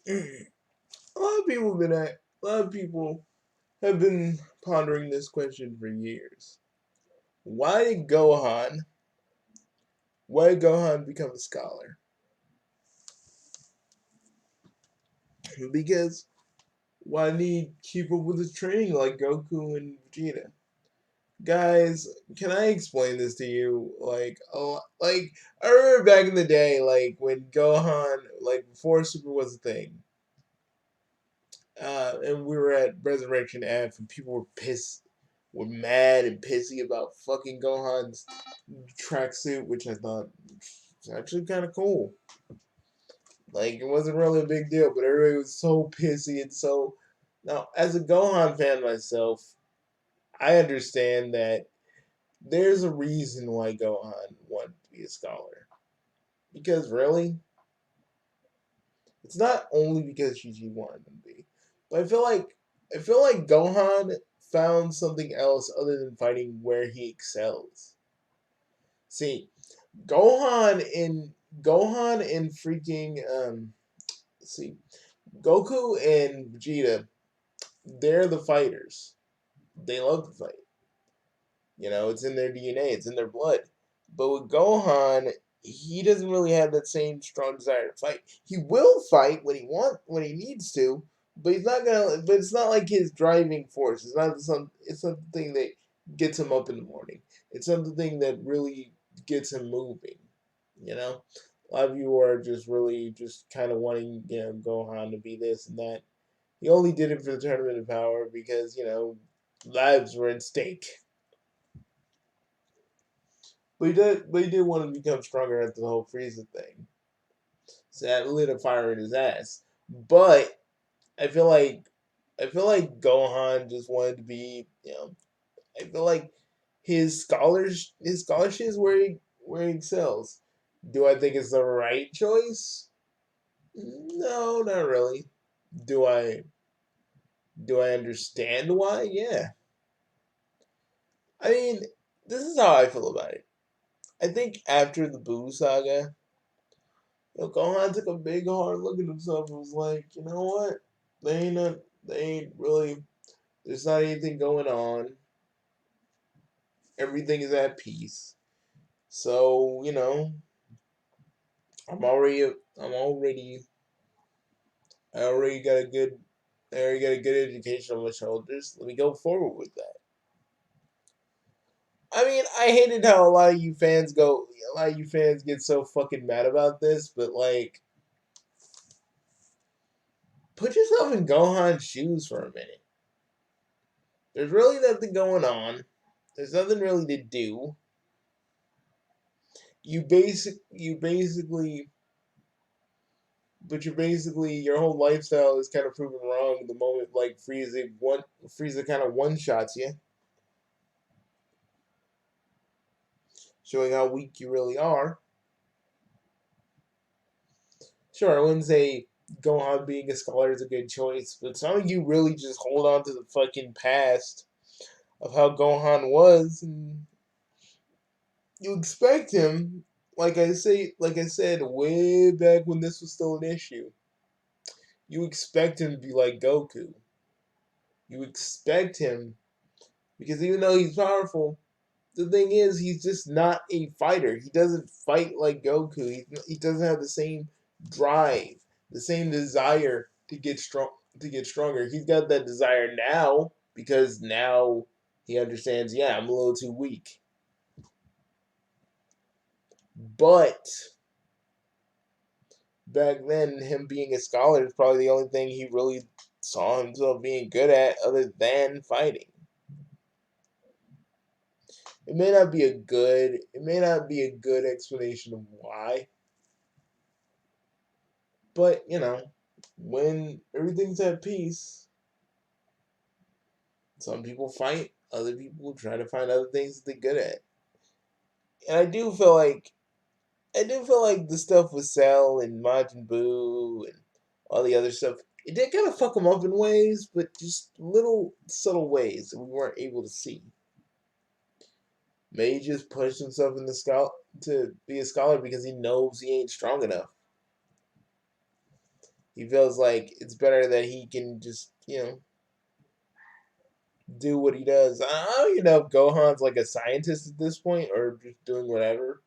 A lot of people have been pondering this question for years. Why did Gohan why did Gohan become a scholar? Because why did he keep up with his training like Goku and Vegeta? Guys, can I explain this to you? Like I remember back in the day, like when Gohan, like before Super was a thing, and we were at Resurrection F, and people were pissed, were mad and pissy about fucking Gohan's tracksuit, which I thought was actually kind of cool. Like it wasn't really a big deal, but everybody was so pissy and so. Now, as a Gohan fan myself, I understand that there's a reason why Gohan wanted to be a scholar. Because really, it's not only because Gigi wanted him to be, but I feel like Gohan found something else other than fighting where he excels. See, Gohan in Gohan and freaking see, Goku and Vegeta, they're the fighters. They love to fight. You know, it's in their DNA, it's in their blood. But with Gohan, he doesn't really have that same strong desire to fight. He will fight when he needs to, but he's not gonna. But it's not like his driving force. It's something that gets him up in the morning. It's something that really gets him moving. You know, a lot of you are just really just kind of wanting Gohan to be this and that. He only did it for the tournament of power because lives were at stake. But he did want to become stronger after the whole Frieza thing. So that lit a fire in his ass. But I feel like I feel like Gohan just wanted to be, I feel like his scholarship is where he excels. Do I think it's the right choice? No, not really. Do I do I understand why? Yeah. I mean, this is how I feel about it. I think after the Boo saga, Gohan took a big hard look at himself and was like, you know what? They ain't really, there's not anything going on. Everything is at peace. So, I'm already, I'm already, I already got a good, I already got a good education on my shoulders. Let me go forward with that. I mean, I hated how a lot of you fans get so fucking mad about this, but like, put yourself in Gohan's shoes for a minute. There's really nothing going on. There's nothing really to do. You basically but your whole lifestyle is kind of proven wrong the moment like Frieza kind of one shots you, showing how weak you really are. Sure, I wouldn't say Gohan being a scholar is a good choice, but some of you really just hold on to the fucking past of how Gohan was, and you expect him, like I said, way back when this was still an issue. You expect him to be like Goku. You expect him because even though he's powerful, the thing is he's just not a fighter. He doesn't fight like Goku. He doesn't have the same drive, the same desire to get stronger. He's got that desire now because now he understands, yeah, I'm a little too weak. But back then, him being a scholar is probably the only thing he really saw himself being good at other than fighting. It may not be a good explanation of why, but when everything's at peace, some people fight, other people try to find other things that they're good at. And I do feel like the stuff with Cell and Majin Buu and all the other stuff, it did kind of fuck them up in ways, but just little subtle ways that we weren't able to see. Maybe he just pushed himself in the to be a scholar because he knows he ain't strong enough. He feels like it's better that he can just, do what he does. I don't even know if Gohan's like a scientist at this point or just doing whatever.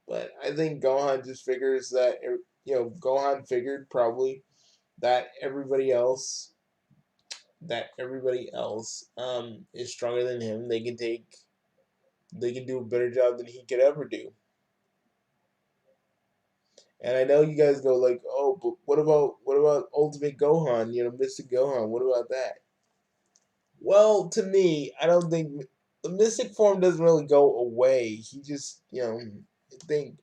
But I think Gohan just figures that, Gohan figured probably that everybody else is stronger than him. They can do a better job than he could ever do. And I know you guys go like, oh, but what about Ultimate Gohan? Mystic Gohan. What about that? Well, to me, I don't think the mystic form doesn't really go away. He just, I think,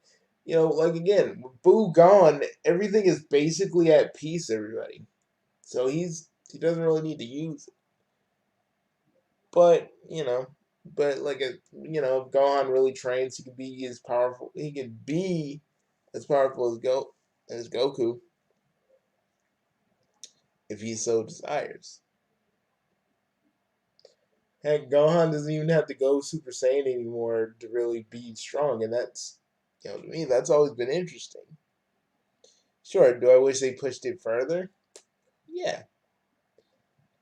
like again, with Boo gone, everything is basically at peace. Everybody, so he doesn't really need to use it. But like if Gohan really trains, he could be as powerful. He could be as powerful as Goku if he so desires. Heck, Gohan doesn't even have to go Super Saiyan anymore to really be strong, and that's, to me, that's always been interesting. Sure, do I wish they pushed it further? Yeah.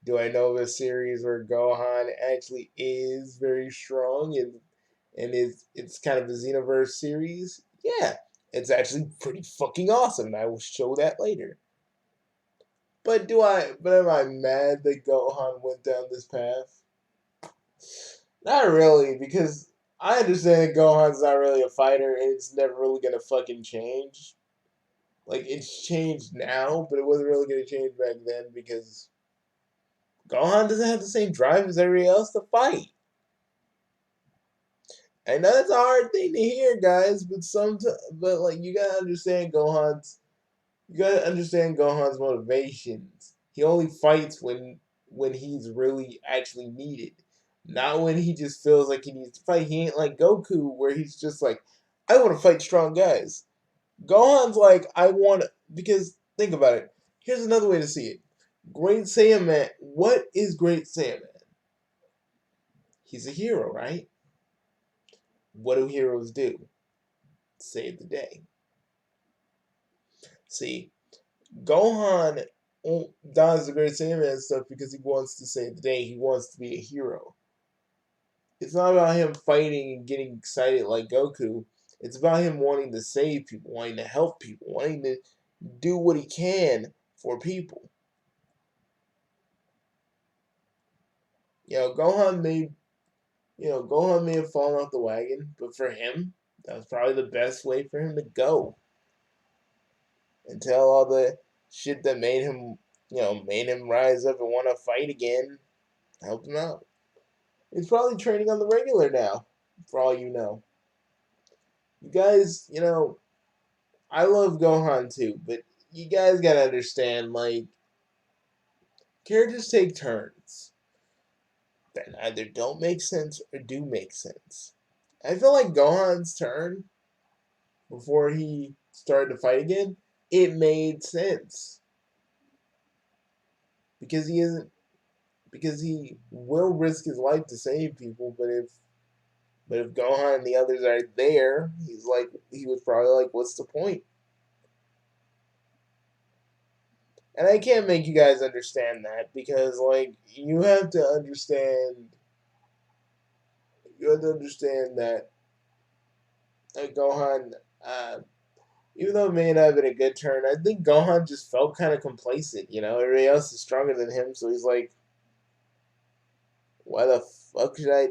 Do I know of a series where Gohan actually is very strong and it's kind of a Xenoverse series? Yeah. It's actually pretty fucking awesome, and I will show that later. But am I mad that Gohan went down this path? Not really, because I understand that Gohan's not really a fighter and it's never really gonna fucking change. Like, it's changed now, but it wasn't really gonna change back then because Gohan doesn't have the same drive as everybody else to fight. I know that's a hard thing to hear, guys, but like you gotta understand Gohan's motivations. He only fights when he's really actually needed. Not when he just feels like he needs to fight. He ain't like Goku where he's just like, I wanna fight strong guys. Gohan's like, I wanna because think about it. Here's another way to see it. Great Saiyaman, what is Great Saiyaman? He's a hero, right? What do heroes do? Save the day. See, Gohan does the Great Saiyaman stuff because he wants to save the day. He wants to be a hero. It's not about him fighting and getting excited like Goku. It's about him wanting to save people, wanting to help people, wanting to do what he can for people. You know, Gohan may have fallen off the wagon, but for him, that was probably the best way for him to go until all the shit that made him rise up and want to fight again helped him out. He's probably training on the regular now, for all you know. You guys, I love Gohan too, but you guys gotta understand, like, characters take turns that either don't make sense or do make sense. I feel like Gohan's turn before he started to fight again, it made sense because he will risk his life to save people, but if Gohan and the others are there, he was probably like, what's the point? And I can't make you guys understand that because like you have to understand that Gohan, even though it may not have been a good turn, I think Gohan just felt kind of complacent. Everybody else is stronger than him, so he's like, why the fuck should I?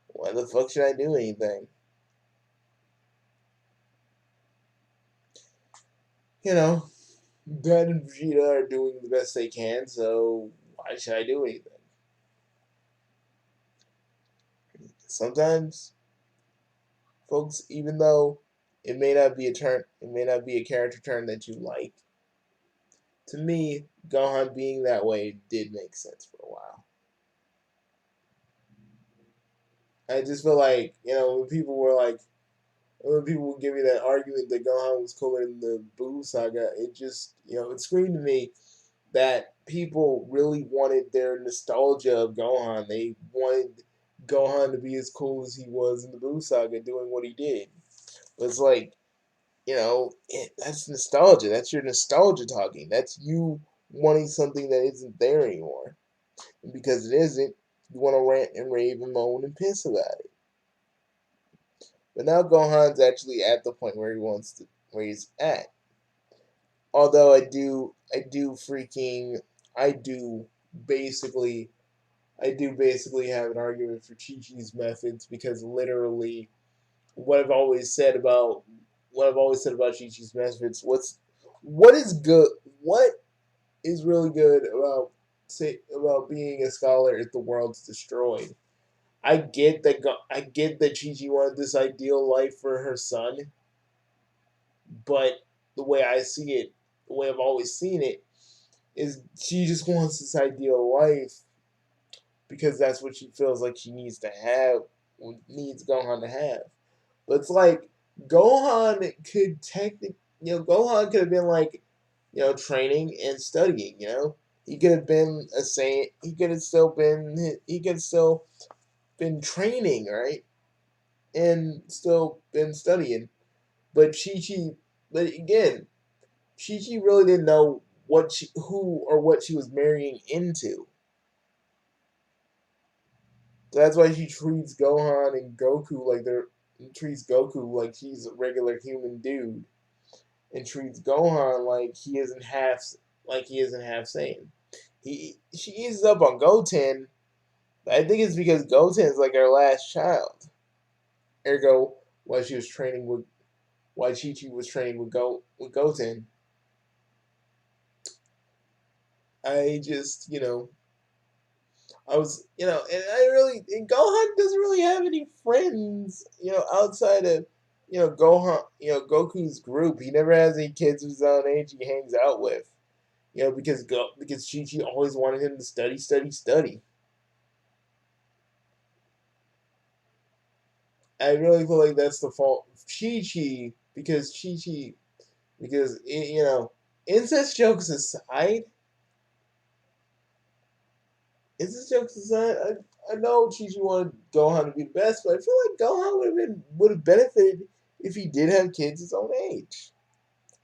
Why the fuck should I do anything? You know, Ben and Vegeta are doing the best they can, so why should I do anything? Sometimes, folks, even though it may not be a character turn that you like. To me, Gohan being that way did make sense for a while. I just feel like, when people would give me that argument that Gohan was cooler than the Boo saga, it just, it screamed to me that people really wanted their nostalgia of Gohan. They wanted Gohan to be as cool as he was in the Boo saga doing what he did. But it's like, that's nostalgia. That's your nostalgia talking. That's you wanting something that isn't there anymore. And because it isn't, you want to rant and rave and moan and piss about it. But now Gohan's actually at the point where where he's at. Although I do basically, I do basically have an argument for Chi Chi's methods because literally, what I've always said about what I've always said about Chi Chi's methods, what is good, what is really good about about being a scholar if the world's destroyed. I get that Chi Chi wanted this ideal life for her son, but the way I see it, the way I've always seen it, is she just wants this ideal life because that's what she feels like she needs to have, needs Gohan to have. But it's like Gohan could technically, Gohan could have been like, training and studying. He could have been a saint. He could have still been training, right, and still been studying. But Chi Chi, but again, Chi Chi really didn't know who or what she was marrying into. So that's why she treats Gohan and Goku like they're treats Goku like he's a regular human dude, and treats Gohan like he isn't half sane. She eases up on Goten, but I think it's because Goten's like her last child. Ergo, why she was training with why Chi Chi was training with Goten. I just I was, and Gohan doesn't really have any friends, outside of, Goku's group. He never has any kids of his own age he hangs out with, because Chi Chi always wanted him to study, study, study. I really feel like that's the fault of because, incest jokes aside, I know Chi Chi wanted Gohan to be the best, but I feel like Gohan would have benefited if he did have kids his own age,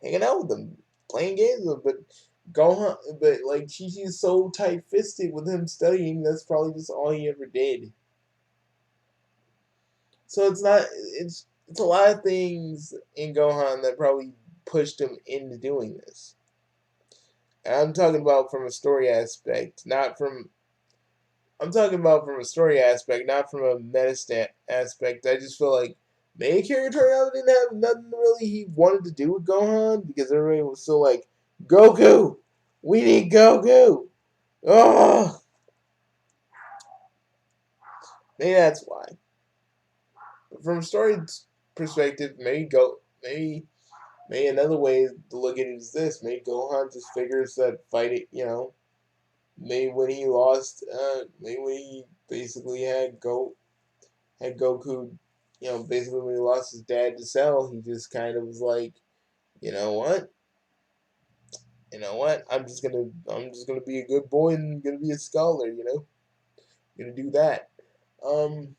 hanging out with them, playing games with them. But like Chi Chi is so tight fisted with him studying, that's probably just all he ever did. So it's not it's a lot of things in Gohan that probably pushed him into doing this. And I'm talking about from a story aspect, not from I'm talking about from a story aspect, not from a meta aspect. I just feel like main character Toriyama didn't have nothing really he wanted to do with Gohan because everybody was still like, Goku! We need Goku! Oh! Maybe that's why. But from a story perspective, maybe another way to look at it is this. Maybe Gohan just figures that fighting, maybe when he lost, maybe when he basically had Goku, basically when he lost his dad to Cell, he just kind of was like, you know what, I'm just gonna be a good boy and gonna be a scholar, gonna do that. Um,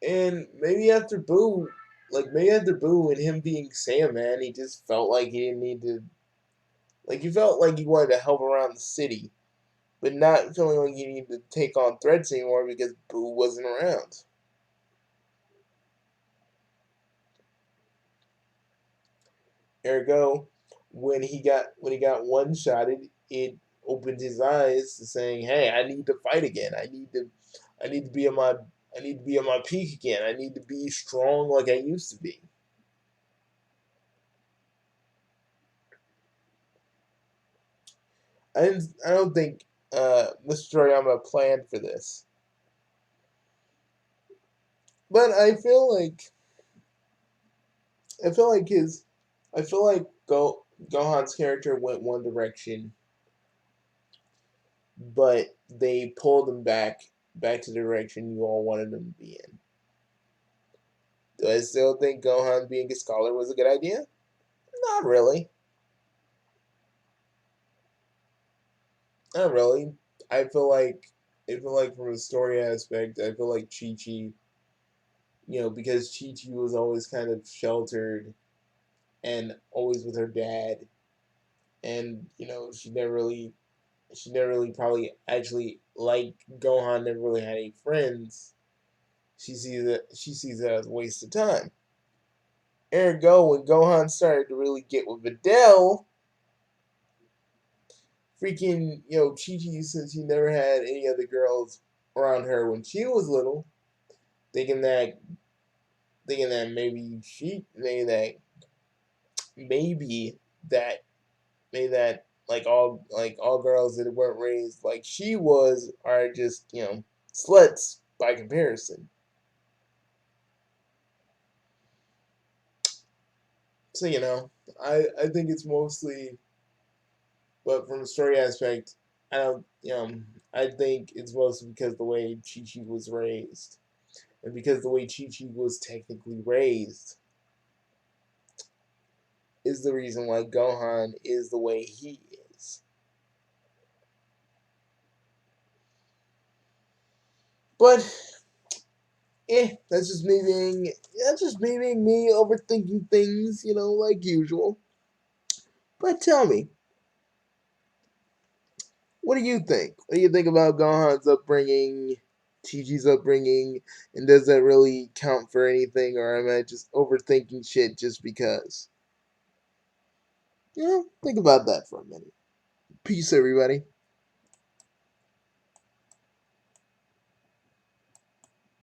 and maybe after Boo and him being Saiyaman, he just felt like he didn't need to, like he felt like he wanted to help around the city, but not feeling like he needed to take on threats anymore because Boo wasn't around. Ergo, when he got one shotted, it opened his eyes to saying, "Hey, I need to fight again. I need to be at my I need to be at my peak again. I need to be strong like I used to be." I don't think Mr. Toriyama planned for this, but I feel like his I feel like Gohan's character went one direction, but they pulled him back to the direction you all wanted him to be in. Do I still think Gohan being a scholar was a good idea? Not really. Not really. I feel like from a story aspect, I feel like Chi Chi. because Chi Chi was always kind of sheltered and always with her dad, and she never really probably actually like Gohan never really had any friends. She sees it as a waste of time. Ergo, when Gohan started to really get with Videl, freaking Chi Chi, since she never had any other girls around her when she was little, thinking that thinking that maybe that maybe that like all girls that weren't raised like she was are just sluts by comparison. So I think it's mostly, but from the story aspect, I don't I think it's mostly because the way Chi Chi was raised, and because the way Chi Chi was technically raised is the reason why Gohan is the way he is. But that's just me being me overthinking things, like usual. But tell me, what do you think? What do you think about Gohan's upbringing, Chi-Chi's upbringing, and does that really count for anything, or am I just overthinking shit just because? Think about that for a minute. Peace, everybody.